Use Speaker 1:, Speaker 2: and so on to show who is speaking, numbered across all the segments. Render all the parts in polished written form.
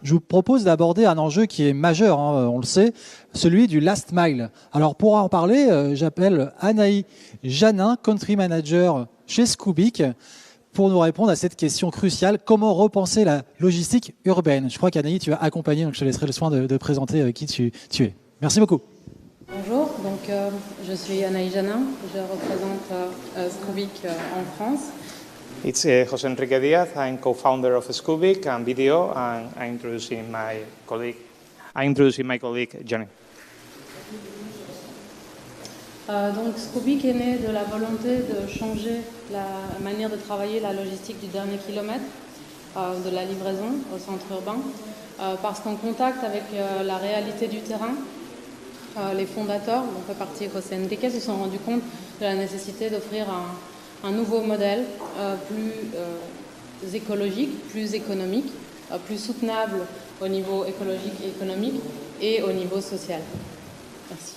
Speaker 1: je vous propose d'aborder un enjeu qui est majeur, hein, on le sait, celui du last mile. Alors pour en parler, j'appelle Anaï Janin, Country Manager chez Scoobic, pour nous répondre à cette question cruciale, comment repenser la logistique urbaine. Je crois qu'Anaï, tu vas accompagner, donc je te laisserai le soin de présenter qui tu es. Merci beaucoup.
Speaker 2: Bonjour, donc je suis Anaï Janin, je représente Scoobic en France.
Speaker 3: It's José Enrique Díaz. I'm co-founder of Scoobic and Video, and I'm introducing my colleague Johnny.
Speaker 2: Donc Scoobic est né de la volonté de changer la manière de travailler la logistique du dernier kilomètre de la livraison au centre urbain, parce qu'en contact avec la réalité du terrain, les fondateurs, donc à partir de José Enrique, se sont rendus compte de la nécessité d'offrir un nouveau modèle plus écologique, plus économique, plus soutenable au niveau écologique et économique et au niveau social. Merci.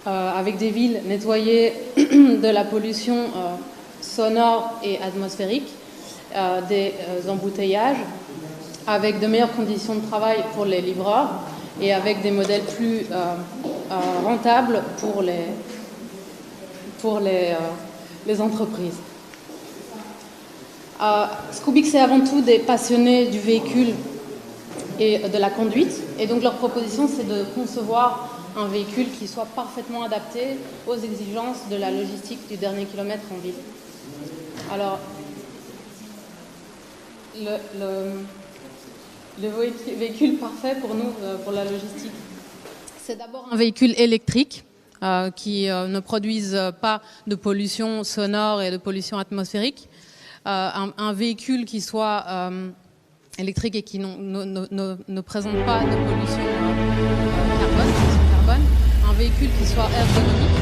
Speaker 2: Avec des villes nettoyées de la pollution sonore et atmosphérique, des embouteillages, avec de meilleures conditions de travail pour les livreurs et avec des modèles plus rentables pour les entreprises. Scoobic, c'est avant tout des passionnés du véhicule et de la conduite. Et donc leur proposition, c'est de concevoir un véhicule qui soit parfaitement adapté aux exigences de la logistique du dernier kilomètre en ville. Alors, le véhicule parfait pour nous, pour la logistique, c'est d'abord un véhicule électrique qui ne produise pas de pollution sonore et de pollution atmosphérique. Un véhicule qui soit électrique et qui ne présente pas de pollution carbone. Un véhicule qui soit ergonomique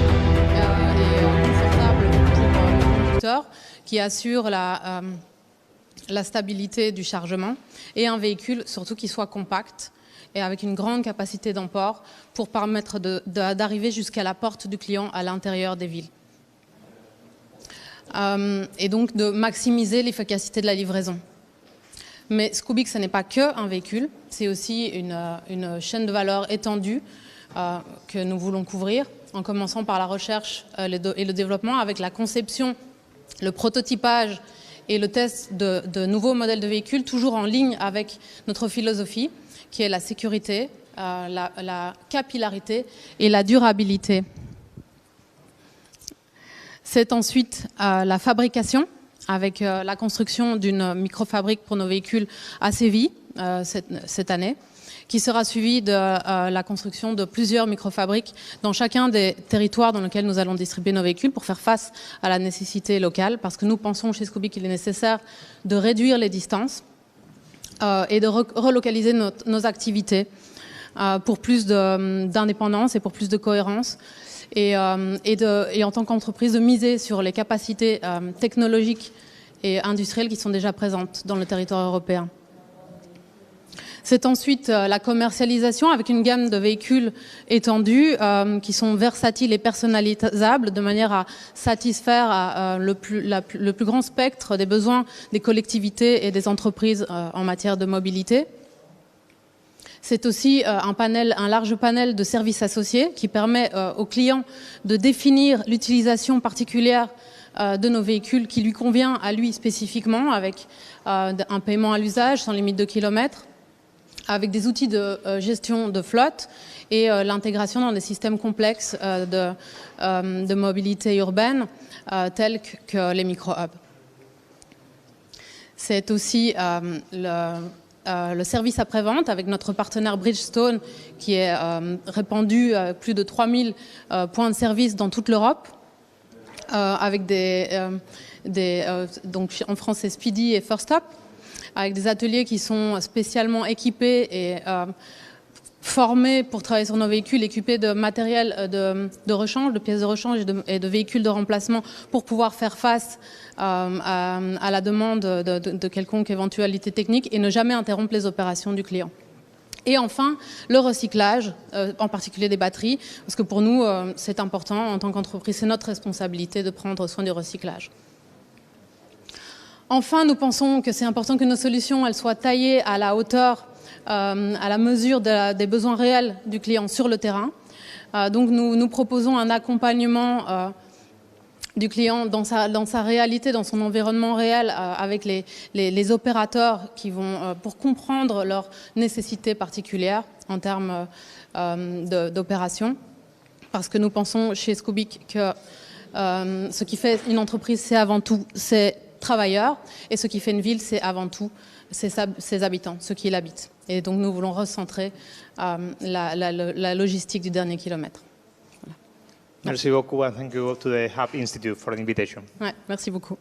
Speaker 2: et confortable pour le conducteur, qui assure la stabilité du chargement, et un véhicule surtout qui soit compact et avec une grande capacité d'emport pour permettre d'arriver jusqu'à la porte du client à l'intérieur des villes. Et donc de maximiser l'efficacité de la livraison. Mais Scoobic, ce n'est pas qu'un véhicule, c'est aussi une chaîne de valeur étendue que nous voulons couvrir, en commençant par la recherche et le développement avec la conception, le prototypage et le test de nouveaux modèles de véhicules, toujours en ligne avec notre philosophie, qui est la sécurité, la capillarité et la durabilité. C'est ensuite la fabrication, avec la construction d'une microfabrique pour nos véhicules à Séville cette année, qui sera suivie de la construction de plusieurs microfabriques dans chacun des territoires dans lesquels nous allons distribuer nos véhicules pour faire face à la nécessité locale, parce que nous pensons chez Scoobic qu'il est nécessaire de réduire les distances et de relocaliser nos activités pour plus d'indépendance et pour plus de cohérence. Et en tant qu'entreprise, de miser sur les capacités technologiques et industrielles qui sont déjà présentes dans le territoire européen. C'est ensuite la commercialisation avec une gamme de véhicules étendus qui sont versatiles et personnalisables de manière à satisfaire le plus grand spectre des besoins des collectivités et des entreprises en matière de mobilité. C'est aussi un large panel de services associés qui permet aux clients de définir l'utilisation particulière de nos véhicules qui lui convient à lui spécifiquement, avec un paiement à l'usage sans limite de kilomètres, avec des outils de gestion de flotte et l'intégration dans des systèmes complexes de mobilité urbaine tels que les micro-hubs. C'est aussi le service après-vente avec notre partenaire Bridgestone qui est répandu à plus de 3000 points de service dans toute l'Europe avec donc en France c'est Speedy et First Stop, avec des ateliers qui sont spécialement équipés et formés pour travailler sur nos véhicules, équipés de matériel de rechange, de pièces de rechange et de véhicules de remplacement pour pouvoir faire face à la demande de quelconque éventualité technique et ne jamais interrompre les opérations du client. Et enfin, le recyclage, en particulier des batteries, parce que pour nous, c'est important en tant qu'entreprise, c'est notre responsabilité de prendre soin du recyclage. Enfin, nous pensons que c'est important que nos solutions elles soient taillées à la hauteur, à la mesure des besoins réels du client sur le terrain. Donc nous proposons un accompagnement du client dans sa réalité, dans son environnement réel, avec les opérateurs qui vont pour comprendre leurs nécessités particulières en termes d'opération. Parce que nous pensons chez Scoobic que ce qui fait une entreprise, c'est avant tout ses travailleurs, et ce qui fait une ville, c'est avant tout ses habitants, ceux qui l'habitent. Et donc nous voulons recentrer la logistique du dernier kilomètre.
Speaker 3: Merci beaucoup, and thank you to the Hub Institute for the invitation.
Speaker 2: Ouais, merci beaucoup.